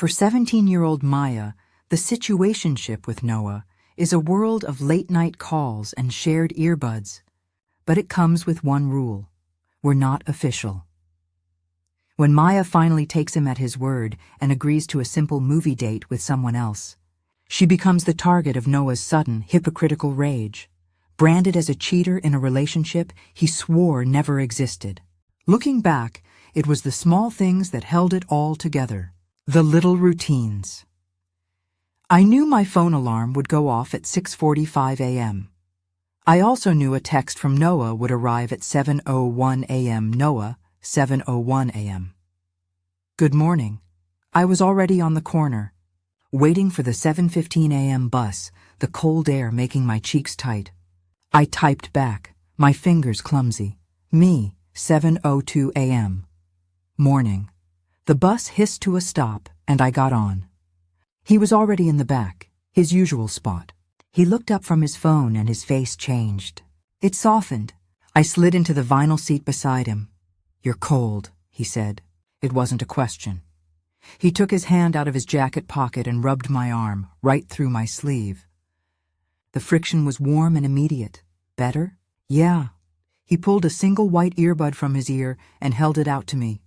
For 17-year-old Maya, the situationship with Noah is a world of late-night calls and shared earbuds. But it comes with one rule: we're not official. When Maya finally takes him at his word and agrees to a simple movie date with someone else, she becomes the target of Noah's sudden, hypocritical rage, branded as a cheater in a relationship he swore never existed. Looking back, it was the small things that held it all together, the little routines. I knew my phone alarm would go off at 6:45 a.m. I also knew a text from Noah would arrive at 7:01 a.m. Noah, 7:01 a.m. Good morning. I was already on the corner, waiting for the 7:15 a.m. bus, the cold air making my cheeks tight. I typed back, my fingers clumsy. Me, 7:02 a.m. Morning. The bus hissed to a stop, and I got on. He was already in the back, his usual spot. He looked up from his phone and his face changed. It softened. I slid into the vinyl seat beside him. "You're cold," he said. It wasn't a question. He took his hand out of his jacket pocket and rubbed my arm, right through my sleeve. The friction was warm and immediate. Better? Yeah. He pulled a single white earbud from his ear and held it out to me.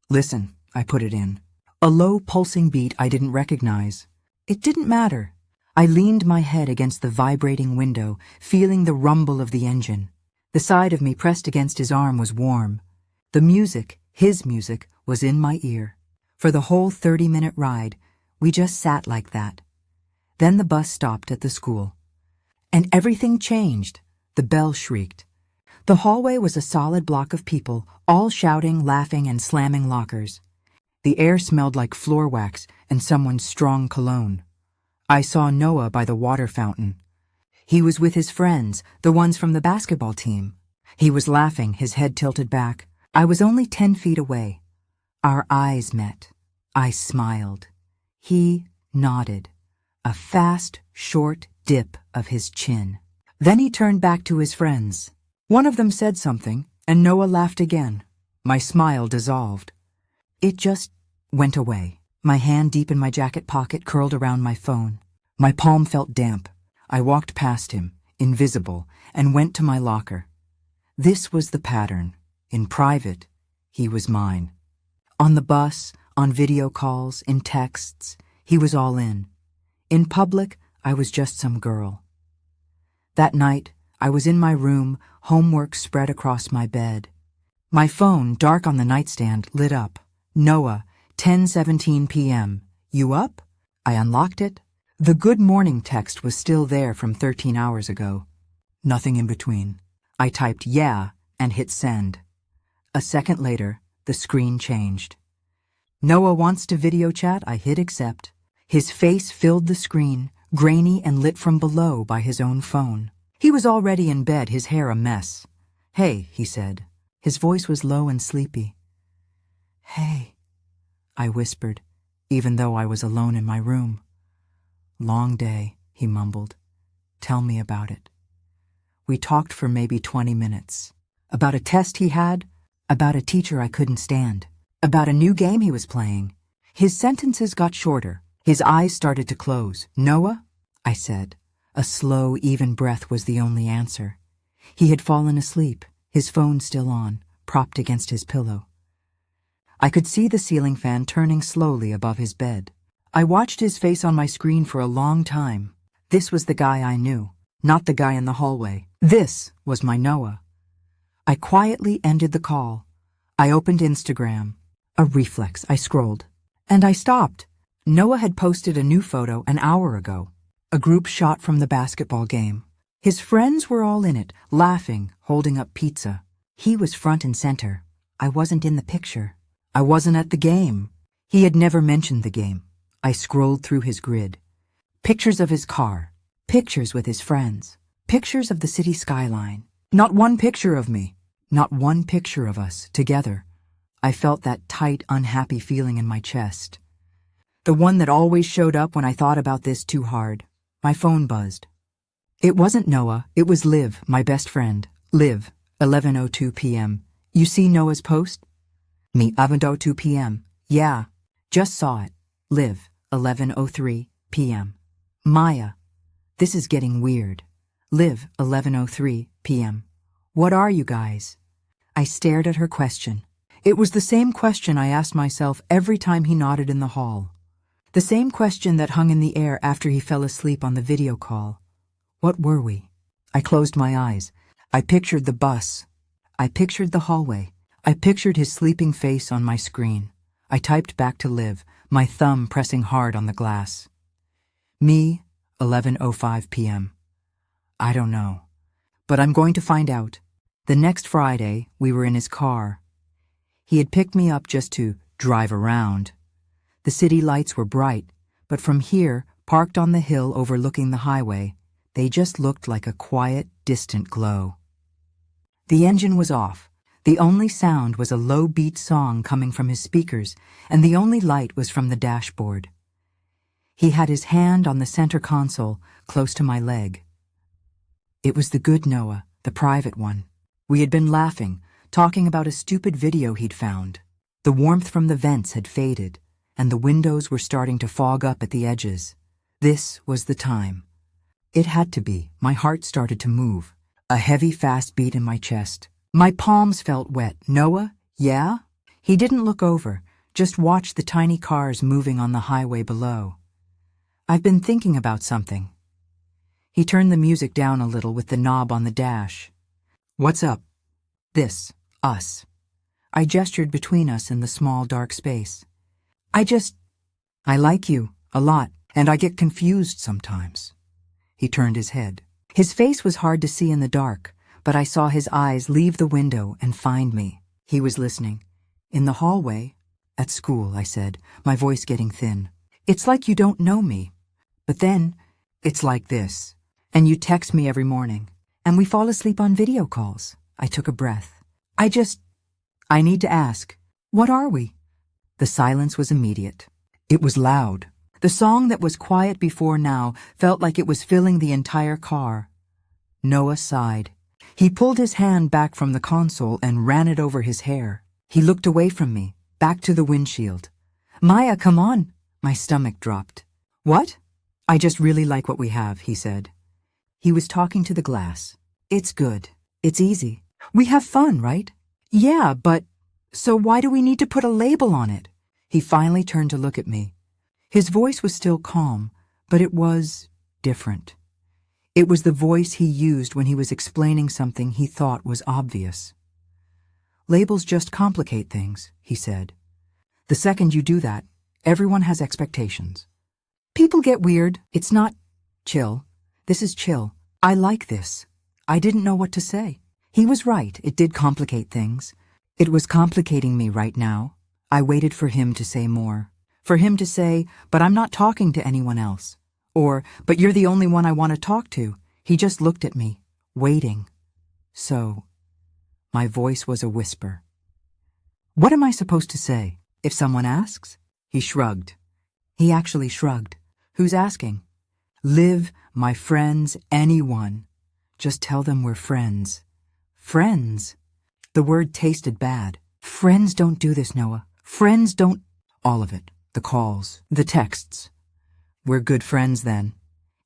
"Listen," I put it in. A low, pulsing beat I didn't recognize. It didn't matter. I leaned my head against the vibrating window, feeling the rumble of the engine. The side of me pressed against his arm was warm. The music, his music, was in my ear. For the whole 30-minute ride, we just sat like that. Then the bus stopped at the school. And everything changed. The bell shrieked. The hallway was a solid block of people, all shouting, laughing, and slamming lockers. The air smelled like floor wax and someone's strong cologne. I saw Noah by the water fountain. He was with his friends, the ones from the basketball team. He was laughing, his head tilted back. I was only 10 feet away. Our eyes met. I smiled. He nodded. A fast, short dip of his chin. Then he turned back to his friends. One of them said something, and Noah laughed again. My smile dissolved. It just went away. My hand deep in my jacket pocket curled around my phone. My palm felt damp. I walked past him, invisible, and went to my locker. This was the pattern. In private, he was mine. On the bus, on video calls, in texts, he was all in. In public, I was just some girl. That night, I was in my room, homework spread across my bed. My phone, dark on the nightstand, lit up. Noah, 10:17 p.m. You up? I unlocked it. The good morning text was still there from 13 hours ago. Nothing in between. I typed yeah and hit send. A second later, the screen changed. Noah wants to video chat, I hit accept. His face filled the screen, grainy and lit from below by his own phone. He was already in bed, his hair a mess. "Hey," he said. His voice was low and sleepy. "Hey," I whispered, even though I was alone in my room. "Long day," he mumbled. "Tell me about it." We talked for maybe 20 minutes. About a test he had, about a teacher I couldn't stand, about a new game he was playing. His sentences got shorter. His eyes started to close. "Noah?" I said. A slow, even breath was the only answer. He had fallen asleep, his phone still on, propped against his pillow. I could see the ceiling fan turning slowly above his bed. I watched his face on my screen for a long time. This was the guy I knew, not the guy in the hallway. This was my Noah. I quietly ended the call. I opened Instagram. A reflex, I scrolled. And I stopped. Noah had posted a new photo an hour ago. A group shot from the basketball game. His friends were all in it, laughing, holding up pizza. He was front and center. I wasn't in the picture. I wasn't at the game. He had never mentioned the game. I scrolled through his grid. Pictures of his car. Pictures with his friends. Pictures of the city skyline. Not one picture of me. Not one picture of us, together. I felt that tight, unhappy feeling in my chest. The one that always showed up when I thought about this too hard. My phone buzzed. It wasn't Noah, it was Liv, my best friend. Liv, 11:02 p.m. You see Noah's post? Me, 11:02 p.m. Yeah, just saw it. Liv, 11:03 p.m. Maya, this is getting weird. Liv, 11:03 p.m. What are you guys? I stared at her question. It was the same question I asked myself every time he nodded in the hall. The same question that hung in the air after he fell asleep on the video call. What were we? I closed my eyes. I pictured the bus. I pictured the hallway. I pictured his sleeping face on my screen. I typed back to Liv, my thumb pressing hard on the glass. Me, 11:05 p.m. I don't know. But I'm going to find out. The next Friday, we were in his car. He had picked me up just to drive around. The city lights were bright, but from here, parked on the hill overlooking the highway, they just looked like a quiet, distant glow. The engine was off. The only sound was a low-beat song coming from his speakers, and the only light was from the dashboard. He had his hand on the center console, close to my leg. It was the good Noah, the private one. We had been laughing, talking about a stupid video he'd found. The warmth from the vents had faded, and the windows were starting to fog up at the edges. This was the time. It had to be. My heart started to move. A heavy, fast beat in my chest. My palms felt wet. Noah? Yeah? He didn't look over, just watched the tiny cars moving on the highway below. I've been thinking about something. He turned the music down a little with the knob on the dash. What's up? This. Us. I gestured between us in the small, dark space. I like you, a lot, and I get confused sometimes. He turned his head. His face was hard to see in the dark, but I saw his eyes leave the window and find me. He was listening. In the hallway? At school, I said, my voice getting thin. It's like you don't know me. But then, it's like this. And you text me every morning. And we fall asleep on video calls. I took a breath. I need to ask, what are we? The silence was immediate. It was loud. The song that was quiet before now felt like it was filling the entire car. Noah sighed. He pulled his hand back from the console and ran it over his hair. He looked away from me, back to the windshield. Maya, come on. My stomach dropped. What? I just really like what we have, he said. He was talking to the glass. It's good. It's easy. We have fun, right? Yeah, but so why do we need to put a label on it? He finally turned to look at me. His voice was still calm, but it was different. It was the voice he used when he was explaining something he thought was obvious. Labels just complicate things, he said. The second you do that, everyone has expectations. People get weird. It's not chill. This is chill. I like this. I didn't know what to say. He was right. It did complicate things. It was complicating me right now. I waited for him to say more. For him to say, but I'm not talking to anyone else. Or, but you're the only one I want to talk to. He just looked at me, waiting. So, my voice was a whisper. What am I supposed to say? If someone asks? He shrugged. He actually shrugged. Who's asking? Liv, my friends, anyone. Just tell them we're friends. Friends? The word tasted bad. Friends don't do this, Noah. Friends don't... All of it. The calls. The texts. We're good friends then.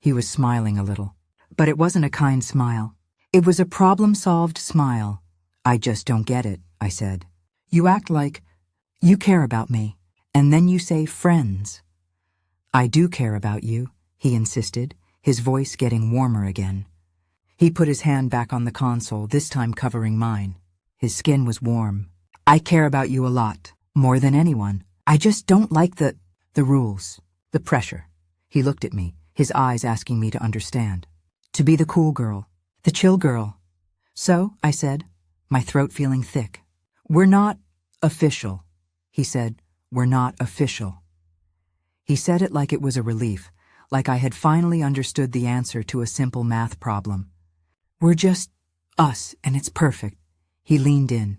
He was smiling a little. But it wasn't a kind smile. It was a problem-solved smile. I just don't get it, I said. You act like you care about me, and then you say friends. I do care about you, he insisted, his voice getting warmer again. He put his hand back on the console, this time covering mine. His skin was warm. I care about you a lot, more than anyone. I just don't like the rules, the pressure. He looked at me, his eyes asking me to understand. To be the cool girl, the chill girl. So, I said, my throat feeling thick. We're not official, he said. We're not official. He said it like it was a relief, like I had finally understood the answer to a simple math problem. We're just us, and it's perfect. He leaned in.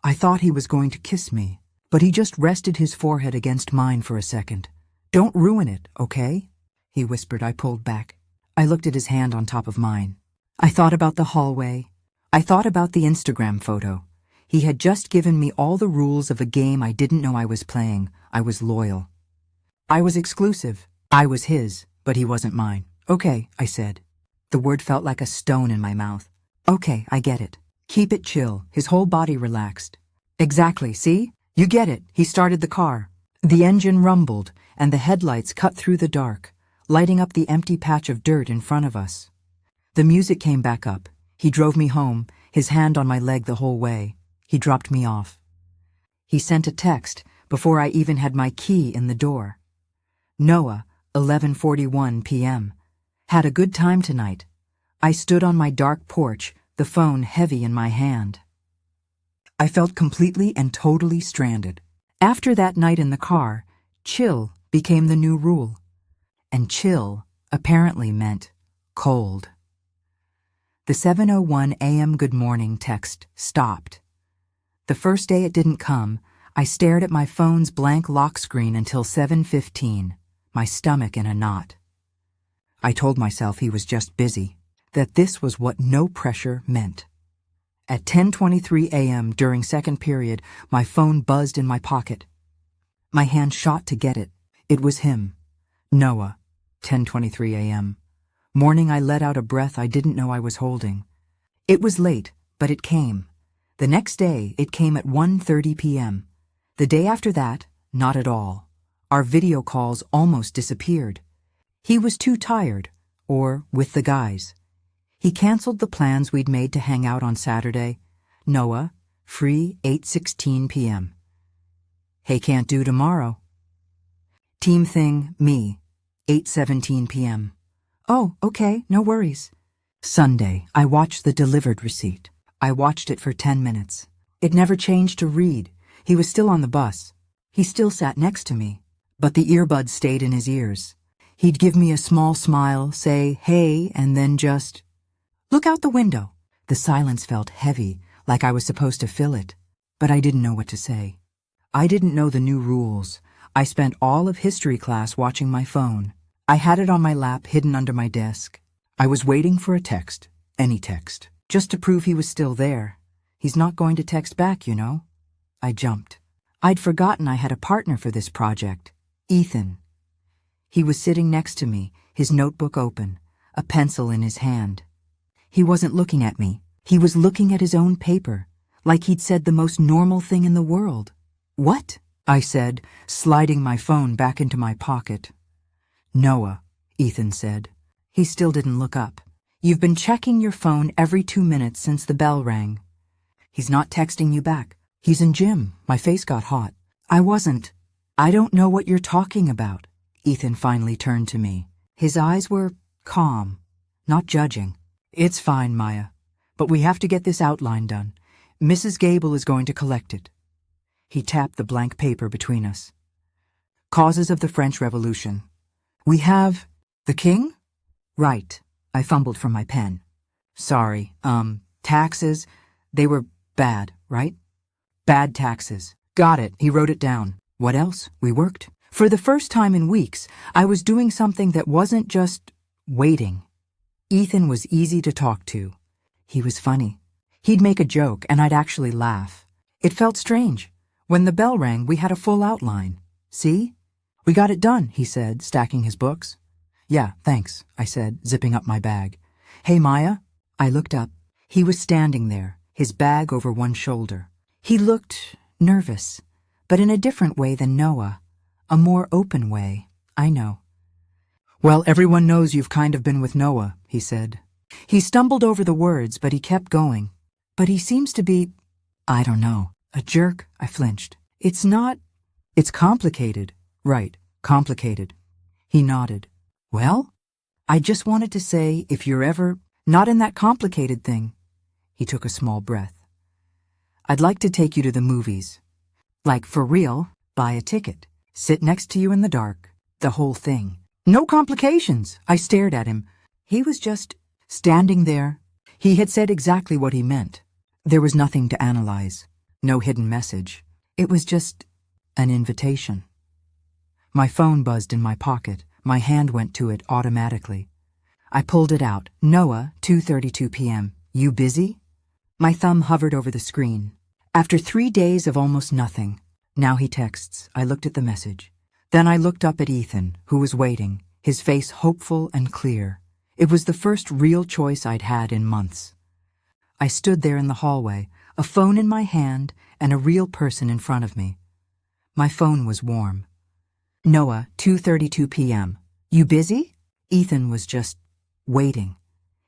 I thought he was going to kiss me, but he just rested his forehead against mine for a second. Don't ruin it, okay? He whispered. I pulled back. I looked at his hand on top of mine. I thought about the hallway. I thought about the Instagram photo. He had just given me all the rules of a game I didn't know I was playing. I was loyal. I was exclusive. I was his, but he wasn't mine. Okay, I said. The word felt like a stone in my mouth. Okay, I get it. Keep it chill. His whole body relaxed. Exactly, see? You get it. He started the car. The engine rumbled, and the headlights cut through the dark, lighting up the empty patch of dirt in front of us. The music came back up. He drove me home, his hand on my leg the whole way. He dropped me off. He sent a text before I even had my key in the door. Noah, 11:41 p.m. Had a good time tonight. I stood on my dark porch, the phone heavy in my hand. I felt completely and totally stranded. After that night in the car, chill became the new rule. And chill apparently meant cold. The 7:01 a.m. good morning text stopped. The first day it didn't come, I stared at my phone's blank lock screen until 7:15, my stomach in a knot. I told myself he was just busy, that this was what no pressure meant. At 10:23 a.m. during second period, my phone buzzed in my pocket. My hand shot to get it. It was him. Noah, 10:23 a.m. Morning I let out a breath I didn't know I was holding. It was late, but it came. The next day, it came at 1:30 p.m. The day after that, not at all. Our video calls almost disappeared. He was too tired, or with the guys. He canceled the plans we'd made to hang out on Saturday. Noah, free 8:16 p.m. Hey, can't do tomorrow. Team thing, me, 8:17 p.m. Oh, okay, no worries. Sunday, I watched the delivered receipt. I watched it for 10 minutes. It never changed to read. He was still on the bus. He still sat next to me, but the earbuds stayed in his ears. He'd give me a small smile, say, hey, and then just, look out the window. The silence felt heavy, like I was supposed to fill it, but I didn't know what to say. I didn't know the new rules. I spent all of history class watching my phone. I had it on my lap, hidden under my desk. I was waiting for a text, any text, just to prove he was still there. He's not going to text back, you know. I jumped. I'd forgotten I had a partner for this project, Ethan. He was sitting next to me, his notebook open, a pencil in his hand. He wasn't looking at me. He was looking at his own paper, like he'd said the most normal thing in the world. What? I said, sliding my phone back into my pocket. Noah, Ethan said. He still didn't look up. You've been checking your phone every 2 minutes since the bell rang. He's not texting you back. He's in gym. My face got hot. I wasn't. I don't know what you're talking about. Ethan finally turned to me. His eyes were calm, not judging. It's fine, Maya, but we have to get this outline done. Mrs. Gable is going to collect it. He tapped the blank paper between us. Causes of the French Revolution. We have the king? Right. I fumbled for my pen. Sorry. Taxes. They were bad, right? Bad taxes. Got it. He wrote it down. What else? We worked. For the first time in weeks, I was doing something that wasn't just waiting. Ethan was easy to talk to. He was funny. He'd make a joke, and I'd actually laugh. It felt strange. When the bell rang, we had a full outline. See? We got it done, he said, stacking his books. Yeah, thanks, I said, zipping up my bag. Hey, Maya? I looked up. He was standing there, his bag over one shoulder. He looked nervous, but in a different way than Noah. A more open way, I know. Well, everyone knows you've kind of been with Noah, he said. He stumbled over the words, but he kept going. But he seems to be, I don't know, a jerk. I flinched. It's complicated. Right, complicated. He nodded. Well, I just wanted to say if you're ever not in that complicated thing. He took a small breath. I'd like to take you to the movies. Like, for real, buy a ticket. Sit next to you in the dark. The whole thing. No complications. I stared at him. He was just standing there. He had said exactly what he meant. There was nothing to analyze. No hidden message. It was just an invitation. My phone buzzed in my pocket. My hand went to it automatically. I pulled it out. Noah, 2:32 p.m. You busy? My thumb hovered over the screen. After 3 days of almost nothing. Now he texts. I looked at the message. Then I looked up at Ethan, who was waiting, his face hopeful and clear. It was the first real choice I'd had in months. I stood there in the hallway, a phone in my hand and a real person in front of me. My phone was warm. Noah, 2:32 p.m. You busy? Ethan was just waiting.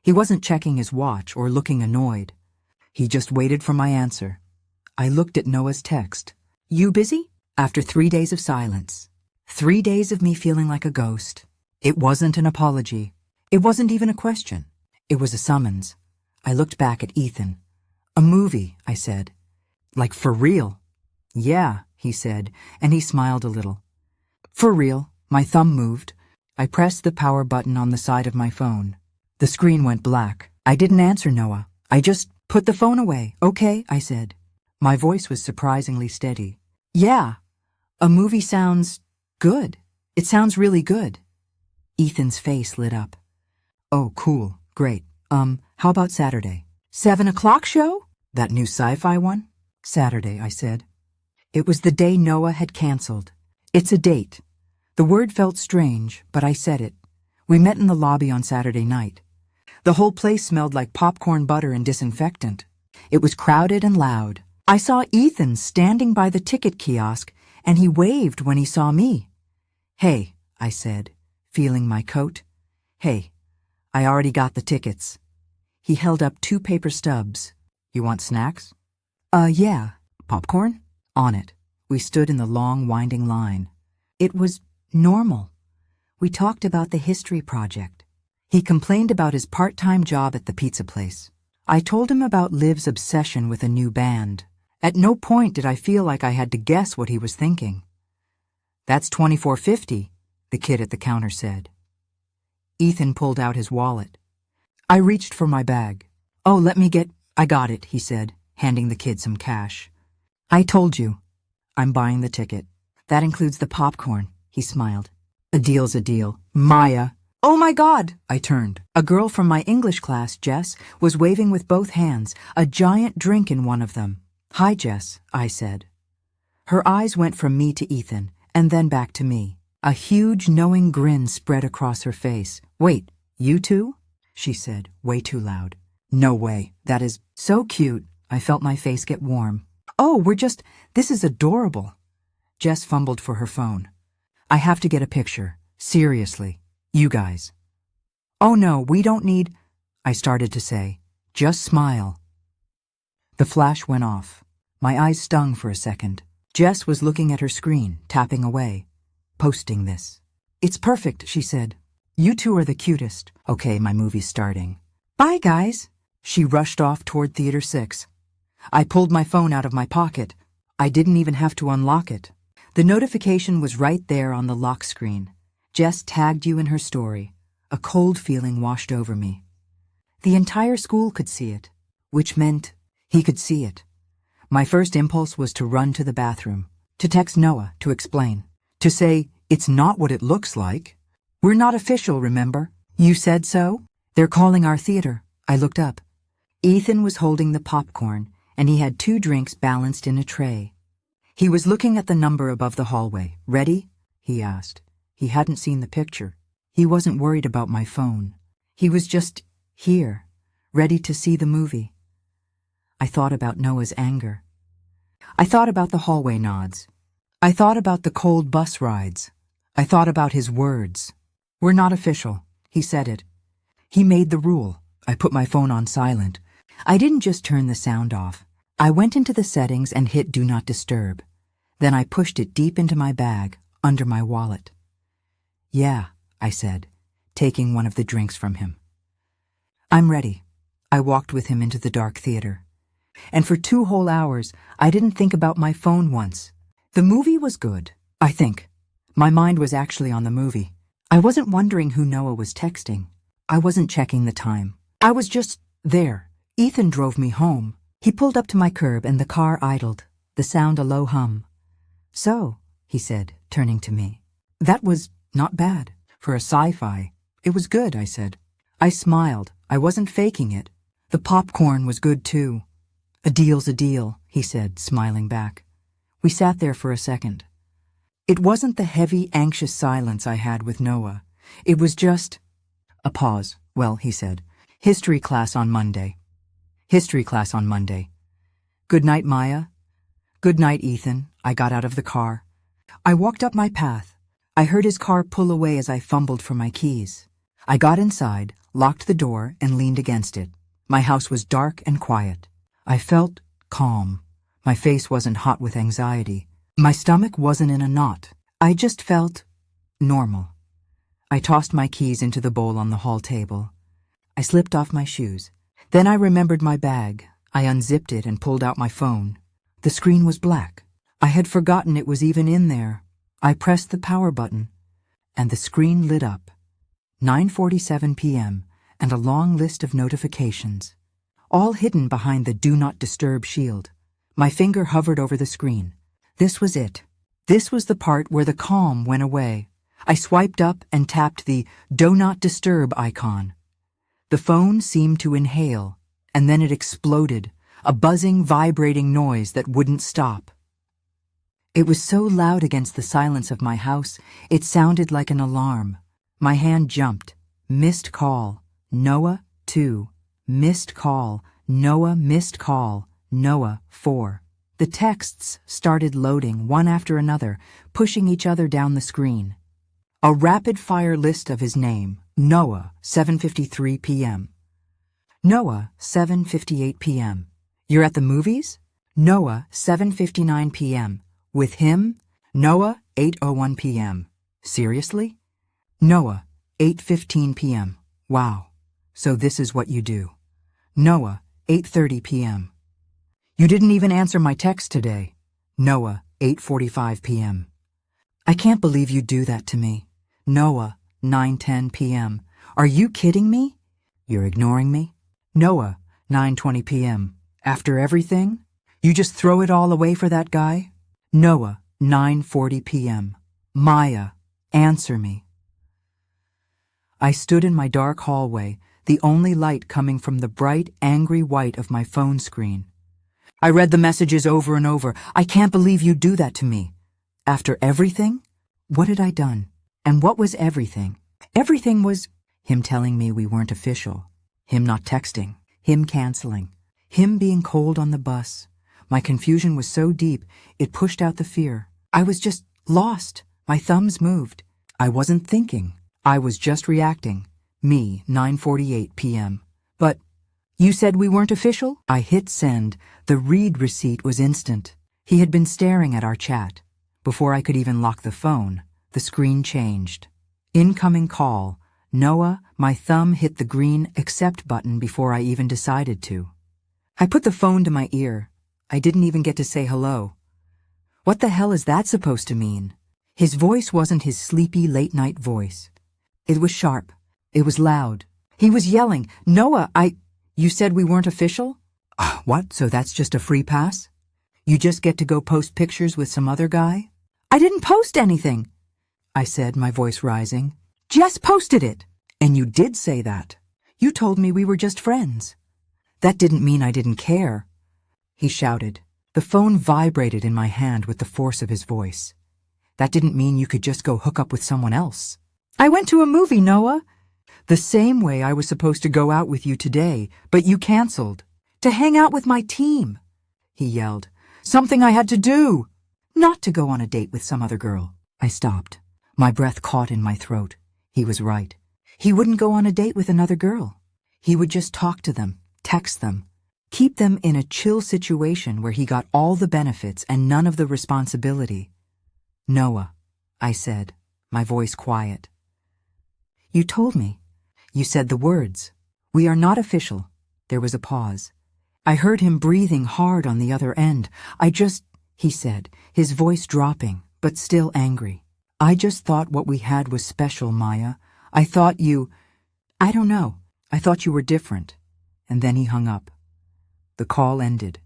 He wasn't checking his watch or looking annoyed. He just waited for my answer. I looked at Noah's text. You busy? After 3 days of silence. 3 days of me feeling like a ghost. It wasn't an apology. It wasn't even a question. It was a summons. I looked back at Ethan. A movie, I said. Like for real? Yeah, he said, and he smiled a little. For real. My thumb moved. I pressed the power button on the side of my phone. The screen went black. I didn't answer Noah. I just put the phone away. Okay, I said. My voice was surprisingly steady. Yeah, a movie sounds good. It sounds really good. Ethan's face lit up. Oh, cool. Great. How about Saturday? 7 o'clock show? That new sci-fi one? Saturday, I said. It was the day Noah had canceled. It's a date. The word felt strange, but I said it. We met in the lobby on Saturday night. The whole place smelled like popcorn butter and disinfectant. It was crowded and loud. I saw Ethan standing by the ticket kiosk, and he waved when he saw me. Hey, I said, feeling my coat. Hey, I already got the tickets. He held up 2 paper stubs. You want snacks? Yeah. Popcorn? On it. We stood in the long, winding line. It was normal. We talked about the history project. He complained about his part-time job at the pizza place. I told him about Liv's obsession with a new band. At no point did I feel like I had to guess what he was thinking. That's $24.50, the kid at the counter said. Ethan pulled out his wallet. I reached for my bag. Oh, I got it, he said, handing the kid some cash. I told you. I'm buying the ticket. That includes the popcorn, he smiled. A deal's a deal. Maya. Oh my God, I turned. A girl from my English class, Jess, was waving with both hands, a giant drink in one of them. Hi, Jess, I said. Her eyes went from me to Ethan, and then back to me. A huge, knowing grin spread across her face. Wait, you two? She said, way too loud. No way. That is so cute. I felt my face get warm. Oh, this is adorable. Jess fumbled for her phone. I have to get a picture. Seriously. You guys. Oh no, we don't need, I started to say. Just smile. The flash went off. My eyes stung for a second. Jess was looking at her screen, tapping away. Posting this. It's perfect, she said. You two are the cutest. Okay, my movie's starting. Bye, guys. She rushed off toward Theater 6. I pulled my phone out of my pocket. I didn't even have to unlock it. The notification was right there on the lock screen. Jess tagged you in her story. A cold feeling washed over me. The entire school could see it, which meant he could see it. My first impulse was to run to the bathroom, to text Noah, to explain, to say, it's not what it looks like. We're not official, remember? You said so? They're calling our theater. I looked up. Ethan was holding the popcorn, and he had 2 drinks balanced in a tray. He was looking at the number above the hallway. Ready? He asked. He hadn't seen the picture. He wasn't worried about my phone. He was just here, ready to see the movie. I thought about Noah's anger. I thought about the hallway nods. I thought about the cold bus rides. I thought about his words. We're not official. He said it. He made the rule. I put my phone on silent. I didn't just turn the sound off. I went into the settings and hit Do Not Disturb. Then I pushed it deep into my bag, under my wallet. Yeah, I said, taking one of the drinks from him. I'm ready. I walked with him into the dark theater. And for 2 whole hours, I didn't think about my phone once. The movie was good, I think. My mind was actually on the movie. I wasn't wondering who Noah was texting. I wasn't checking the time. I was just there. Ethan drove me home. He pulled up to my curb and the car idled, the sound a low hum. So, he said, turning to me. That was not bad. For a sci-fi. It was good, I said. I smiled. I wasn't faking it. The popcorn was good too. A deal's a deal, he said, smiling back. We sat there for a second. It wasn't the heavy, anxious silence I had with Noah. It was just a pause. Well, he said, history class on Monday. History class on Monday. Good night, Maya. Good night, Ethan. I got out of the car. I walked up my path. I heard his car pull away as I fumbled for my keys. I got inside, locked the door, and leaned against it. My house was dark and quiet. I felt calm. My face wasn't hot with anxiety. My stomach wasn't in a knot. I just felt normal. I tossed my keys into the bowl on the hall table. I slipped off my shoes. Then I remembered my bag. I unzipped it and pulled out my phone. The screen was black. I had forgotten it was even in there. I pressed the power button, and the screen lit up. 9:47 p.m. and a long list of notifications, all hidden behind the Do Not Disturb shield. My finger hovered over the screen. This was it. This was the part where the calm went away. I swiped up and tapped the Do Not Disturb icon. The phone seemed to inhale, and then it exploded, a buzzing, vibrating noise that wouldn't stop. It was so loud against the silence of my house, it sounded like an alarm. My hand jumped. Missed call. Noah, 2. Missed call. Noah, missed call. Noah, 4. The texts started loading, one after another, pushing each other down the screen. A rapid-fire list of his name. Noah, 7:53 p.m. Noah, 7:58 p.m. You're at the movies? Noah, 7:59 p.m. With him? Noah, 8:01 p.m. Seriously? Noah, 8:15 p.m. Wow. So this is what you do. Noah, 8:30 p.m. You didn't even answer my text today. Noah, 8:45 p.m. I can't believe you do that to me. Noah, 9:10 p.m. Are you kidding me? You're ignoring me? Noah, 9:20 p.m. After everything? You just throw it all away for that guy? Noah, 9:40 p.m. Maya, answer me. I stood in my dark hallway, the only light coming from the bright, angry white of my phone screen. I read the messages over and over. I can't believe you do that to me. After everything? What had I done? And what was everything? Everything was him telling me we weren't official, him not texting, him canceling, him being cold on the bus. My confusion was so deep, it pushed out the fear. I was just lost. My thumbs moved. I wasn't thinking. I was just reacting. Me, 9:48 p.m. But you said we weren't official? I hit send. The read receipt was instant. He had been staring at our chat. Before I could even lock the phone, the screen changed. Incoming call. Noah, my thumb hit the green accept button before I even decided to. I put the phone to my ear. I didn't even get to say hello. What the hell is that supposed to mean? His voice wasn't his sleepy late-night voice. It was sharp. It was loud. He was yelling, Noah, you said we weren't official? What, so that's just a free pass? You just get to go post pictures with some other guy? I didn't post anything, I said, my voice rising. Jess posted it. And you did say that. You told me we were just friends. That didn't mean I didn't care. He shouted. The phone vibrated in my hand with the force of his voice. That didn't mean you could just go hook up with someone else. I went to a movie, Noah. The same way I was supposed to go out with you today, but you canceled. To hang out with my team, he yelled. Something I had to do. Not to go on a date with some other girl. I stopped. My breath caught in my throat. He was right. He wouldn't go on a date with another girl. He would just talk to them, text them, keep them in a chill situation where he got all the benefits and none of the responsibility. Noah, I said, my voice quiet. You told me. You said the words. We are not official. There was a pause. I heard him breathing hard on the other end. He said, his voice dropping, but still angry. I just thought what we had was special, Maya. I thought I don't know. I thought you were different. And then he hung up. The call ended.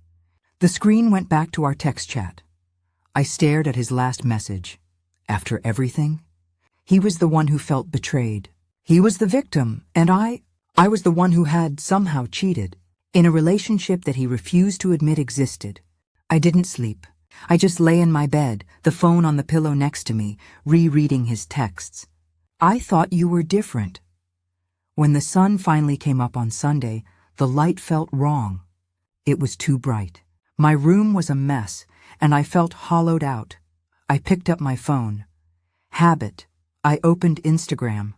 The screen went back to our text chat. I stared at his last message. After everything? He was the one who felt betrayed. He was the victim, and I was the one who had somehow cheated in a relationship that he refused to admit existed. I didn't sleep. I just lay in my bed, the phone on the pillow next to me, rereading his texts. I thought you were different. When the sun finally came up on Sunday, the light felt wrong. It was too bright. My room was a mess, and I felt hollowed out. I picked up my phone. Habit. I opened Instagram.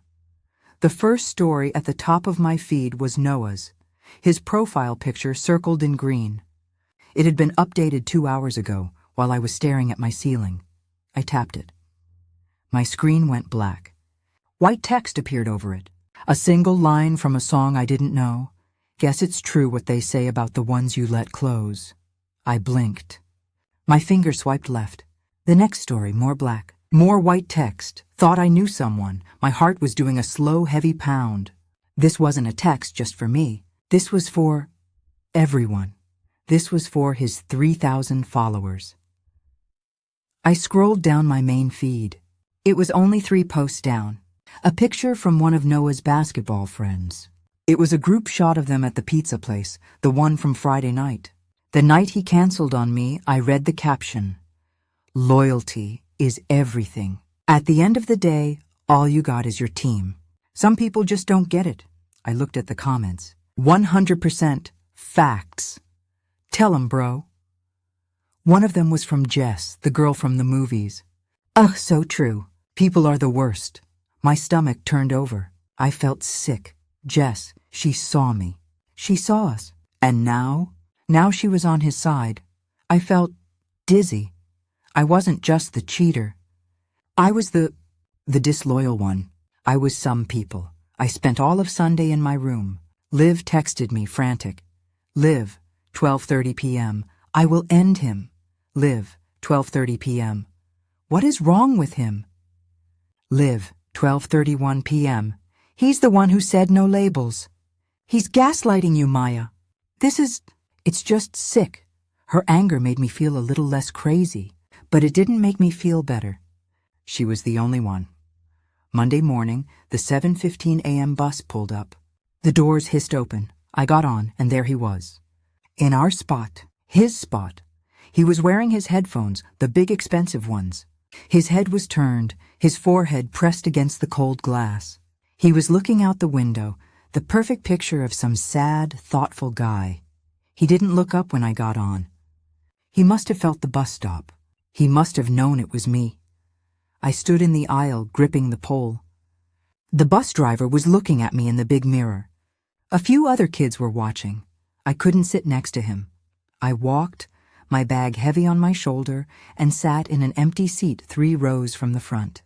The first story at the top of my feed was Noah's, his profile picture circled in green. It had been updated 2 hours ago while I was staring at my ceiling. I tapped it. My screen went black. White text appeared over it. A single line from a song I didn't know. Guess it's true what they say about the ones you let close. I blinked. My finger swiped left. The next story, more black. More white text. Thought I knew someone. My heart was doing a slow, heavy pound. This wasn't a text just for me. This was for everyone. This was for his 3,000 followers. I scrolled down my main feed. It was only 3 posts down. A picture from one of Noah's basketball friends. It was a group shot of them at the pizza place, the one from Friday night. The night he canceled on me, I read the caption. Loyalty is everything. At the end of the day, all you got is your team. Some people just don't get it. I looked at the comments. 100% facts. Tell 'em, bro. One of them was from Jess, the girl from the movies. Ugh, so true. People are the worst. My stomach turned over. I felt sick. Jess, she saw me. She saw us. And now she was on his side. I felt dizzy. I wasn't just the cheater. I was the disloyal one. I was some people. I spent all of Sunday in my room. Liv texted me, frantic. Liv, 12:30 p.m. I will end him. Liv, 12:30 p.m. What is wrong with him? Liv, 12:31 p.m. He's the one who said no labels. He's gaslighting you, Maya. It's just sick. Her anger made me feel a little less crazy, but it didn't make me feel better. She was the only one. Monday morning, the 7:15 a.m. bus pulled up. The doors hissed open. I got on, and there he was. In our spot. His spot. He was wearing his headphones, the big expensive ones. His head was turned, his forehead pressed against the cold glass. He was looking out the window, the perfect picture of some sad, thoughtful guy. He didn't look up when I got on. He must have felt the bus stop. He must have known it was me. I stood in the aisle, gripping the pole. The bus driver was looking at me in the big mirror. A few other kids were watching. I couldn't sit next to him. I walked, my bag heavy on my shoulder, and sat in an empty seat 3 rows from the front.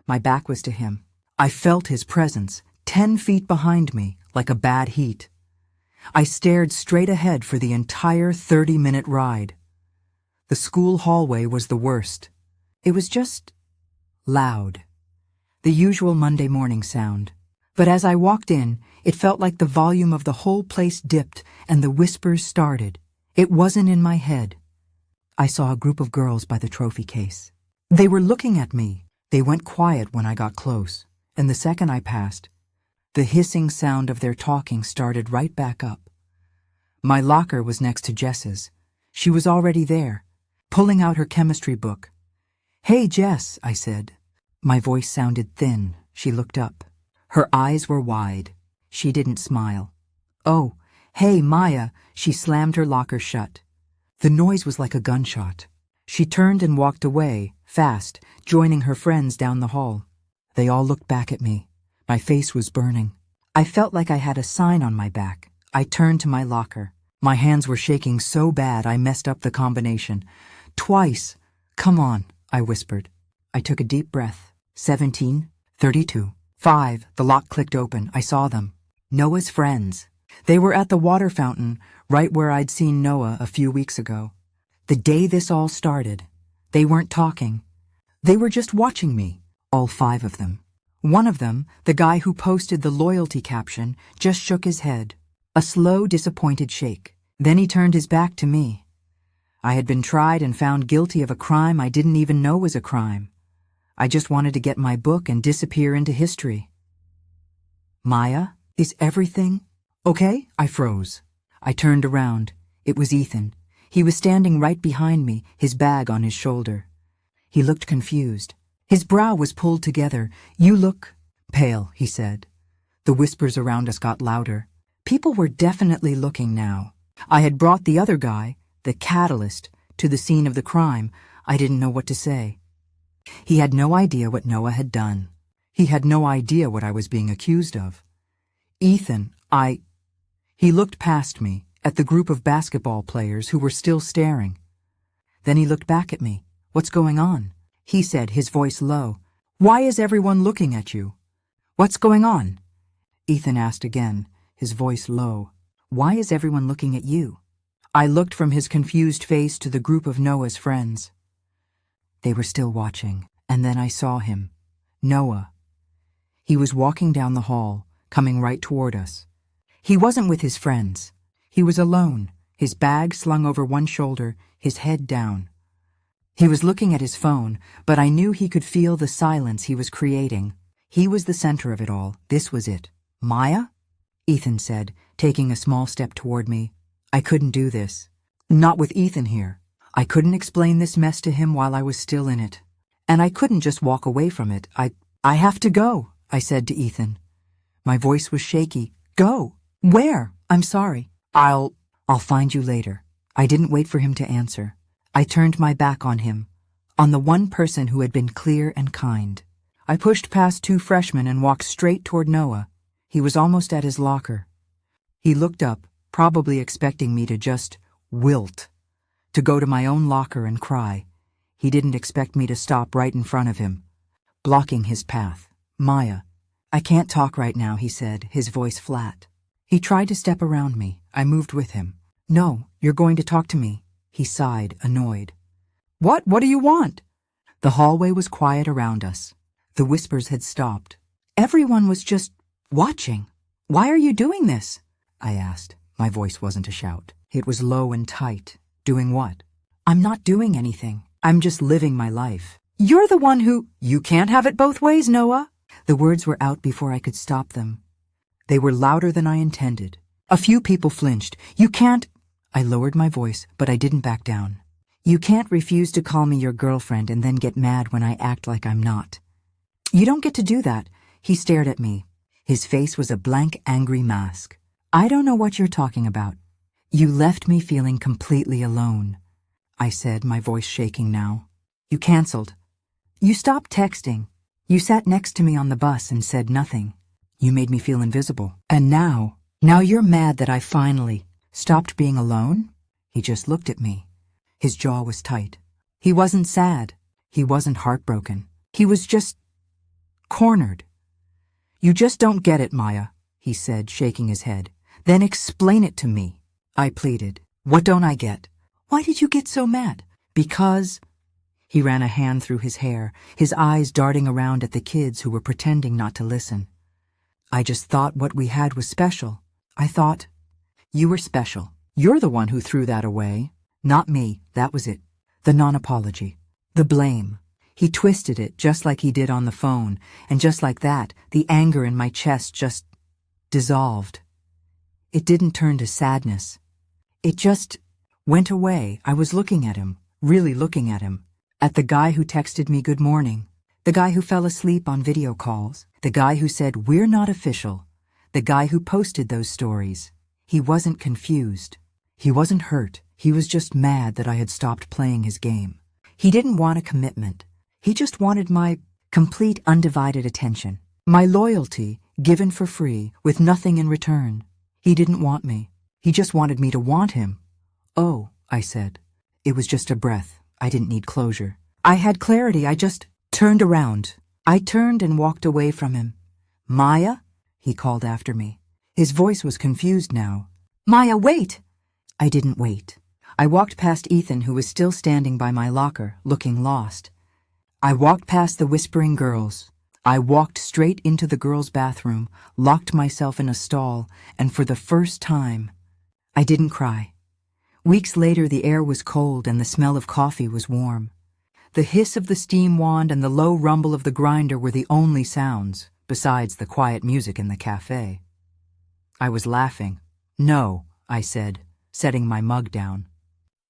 My back was to him. I felt his presence, 10 feet behind me, like a bad heat. I stared straight ahead for the entire 30-minute ride. The school hallway was the worst. It was just loud. The usual Monday morning sound. But as I walked in, it felt like the volume of the whole place dipped and the whispers started. It wasn't in my head. I saw a group of girls by the trophy case. They were looking at me. They went quiet when I got close, and the second I passed, the hissing sound of their talking started right back up. My locker was next to Jess's. She was already there, pulling out her chemistry book. "Hey, Jess," I said. My voice sounded thin. She looked up. Her eyes were wide. She didn't smile. "Oh, hey, Maya." She slammed her locker shut. The noise was like a gunshot. She turned and walked away, fast, joining her friends down the hall. They all looked back at me. My face was burning. I felt like I had a sign on my back. I turned to my locker. My hands were shaking so bad I messed up the combination. Twice. "Come on," I whispered. I took a deep breath. 17, 32, 5. The lock clicked open. I saw them. Noah's friends. They were at the water fountain, right where I'd seen Noah a few weeks ago. The day this all started. They weren't talking. They were just watching me, all 5 of them. One of them, the guy who posted the loyalty caption, just shook his head. A slow, disappointed shake. Then he turned his back to me. I had been tried and found guilty of a crime I didn't even know was a crime. I just wanted to get my book and disappear into history. "Maya, is everything okay?" I froze. I turned around. It was Ethan. He was standing right behind me, his bag on his shoulder. He looked confused. His brow was pulled together. "You look pale," he said. The whispers around us got louder. People were definitely looking now. I had brought the other guy, the catalyst, to the scene of the crime. I didn't know what to say. He had no idea what Noah had done. He had no idea what I was being accused of. "Ethan, He looked past me, at the group of basketball players who were still staring. Then he looked back at me. "What's going on?" he said, his voice low. "Why is everyone looking at you?" "What's going on?" Ethan asked again, his voice low. "Why is everyone looking at you?" I looked from his confused face to the group of Noah's friends. They were still watching, and then I saw him. Noah. He was walking down the hall, coming right toward us. He wasn't with his friends. He was alone, his bag slung over one shoulder, his head down. He was looking at his phone, but I knew he could feel the silence he was creating. He was the center of it all. This was it. "Maya?" Ethan said, taking a small step toward me. I couldn't do this. Not with Ethan here. I couldn't explain this mess to him while I was still in it. And I couldn't just walk away from it. I have to go, I said to Ethan. My voice was shaky. "Go? Where? I'm sorry. I'll find you later." I didn't wait for him to answer. I turned my back on him, on the one person who had been clear and kind. I pushed past two freshmen and walked straight toward Noah. He was almost at his locker. He looked up, probably expecting me to just wilt, to go to my own locker and cry. He didn't expect me to stop right in front of him, blocking his path. "Maya, I can't talk right now," he said, his voice flat. He tried to step around me. I moved with him. "No, you're going to talk to me." He sighed, annoyed. What do you want?" The hallway was quiet around us. The whispers had stopped. Everyone was just watching. "Why are you doing this?" I asked. My voice wasn't a shout. It was low and tight. "Doing what?" "I'm not doing anything. I'm just living my life." "You're the one who—" "You can't have it both ways, Noah." The words were out before I could stop them. They were louder than I intended. A few people flinched. "You can't—" I lowered my voice, but I didn't back down. "You can't refuse to call me your girlfriend and then get mad when I act like I'm not. You don't get to do that." He stared at me. His face was a blank, angry mask. "I don't know what you're talking about." "You left me feeling completely alone," I said, my voice shaking now. "You canceled. You stopped texting. You sat next to me on the bus and said nothing. You made me feel invisible. And now you're mad that I finally stopped being alone?" He just looked at me. His jaw was tight. He wasn't sad. He wasn't heartbroken. He was just cornered. "You just don't get it, Maya," he said, shaking his head. "Then explain it to me," I pleaded. "What don't I get?" "Why did you get so mad?" "Because—" He ran a hand through his hair, his eyes darting around at the kids who were pretending not to listen. "I just thought what we had was special. I thought—" "You were special. You're the one who threw that away. Not me, that was it. The non-apology. The blame." He twisted it just like he did on the phone, and just like that, the anger in my chest just dissolved. It didn't turn to sadness. It just went away. I was looking at him, really looking at him. At the guy who texted me good morning. The guy who fell asleep on video calls. The guy who said, "We're not official." The guy who posted those stories. He wasn't confused. He wasn't hurt. He was just mad that I had stopped playing his game. He didn't want a commitment. He just wanted my complete undivided attention. My loyalty, given for free, with nothing in return. He didn't want me. He just wanted me to want him. "Oh," I said. It was just a breath. I didn't need closure. I had clarity. I just turned around. I turned and walked away from him. "Maya?" he called after me. His voice was confused now. "Maya, wait!" I didn't wait. I walked past Ethan, who was still standing by my locker, looking lost. I walked past the whispering girls. I walked straight into the girls' bathroom, locked myself in a stall, and for the first time, I didn't cry. Weeks later, the air was cold and the smell of coffee was warm. The hiss of the steam wand and the low rumble of the grinder were the only sounds, besides the quiet music in the cafe. I was laughing. "No," I said, setting my mug down.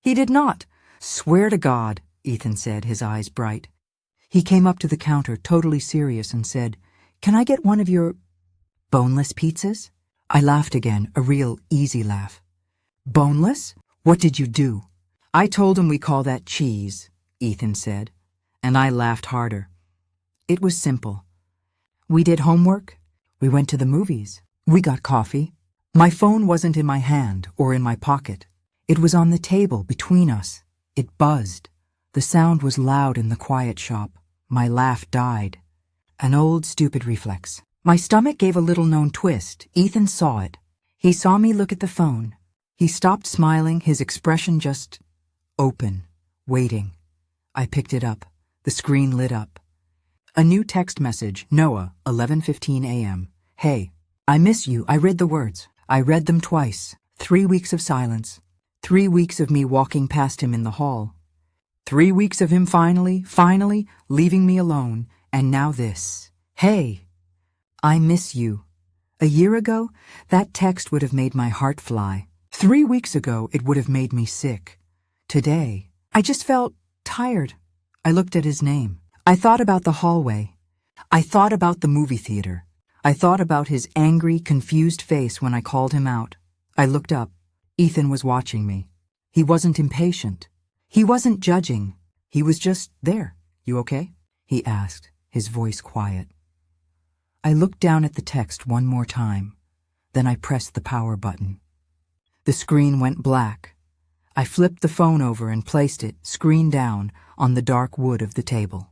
He did not. Swear to God, Ethan said, his eyes bright. He came up to the counter, totally serious, and said, "Can I get one of your boneless pizzas?" I laughed again, a real easy laugh. "Boneless? What did you do?" "I told him we call that cheese," Ethan said, and I laughed harder. It was simple. We did homework. We went to the movies. We got coffee. My phone wasn't in my hand or in my pocket. It was on the table between us. It buzzed. The sound was loud in the quiet shop. My laugh died. An old, stupid reflex. My stomach gave a little-known twist. Ethan saw it. He saw me look at the phone. He stopped smiling, his expression just open, waiting. I picked it up. The screen lit up. A new text message, Noah, 11:15 a.m. "Hey, I miss you." I read the words. I read them twice. 3 weeks of silence. 3 weeks of me walking past him in the hall. 3 weeks of him finally leaving me alone. And now this. "Hey, I miss you." A year ago, that text would have made my heart fly. 3 weeks ago, it would have made me sick. Today, I just felt tired. I looked at his name. I thought about the hallway. I thought about the movie theater. I thought about his angry, confused face when I called him out. I looked up. Ethan was watching me. He wasn't impatient. He wasn't judging. He was just there. "You okay?" he asked, his voice quiet. I looked down at the text one more time. Then I pressed the power button. The screen went black. I flipped the phone over and placed it, screen down, on the dark wood of the table.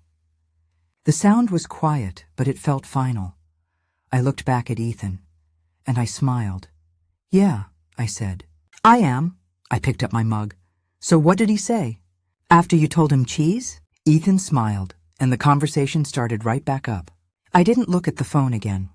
The sound was quiet, but it felt final. I looked back at Ethan, and I smiled. "Yeah," I said. "I am." I picked up my mug. "So what did he say?" "After you told him cheese?" Ethan smiled, and the conversation started right back up. I didn't look at the phone again.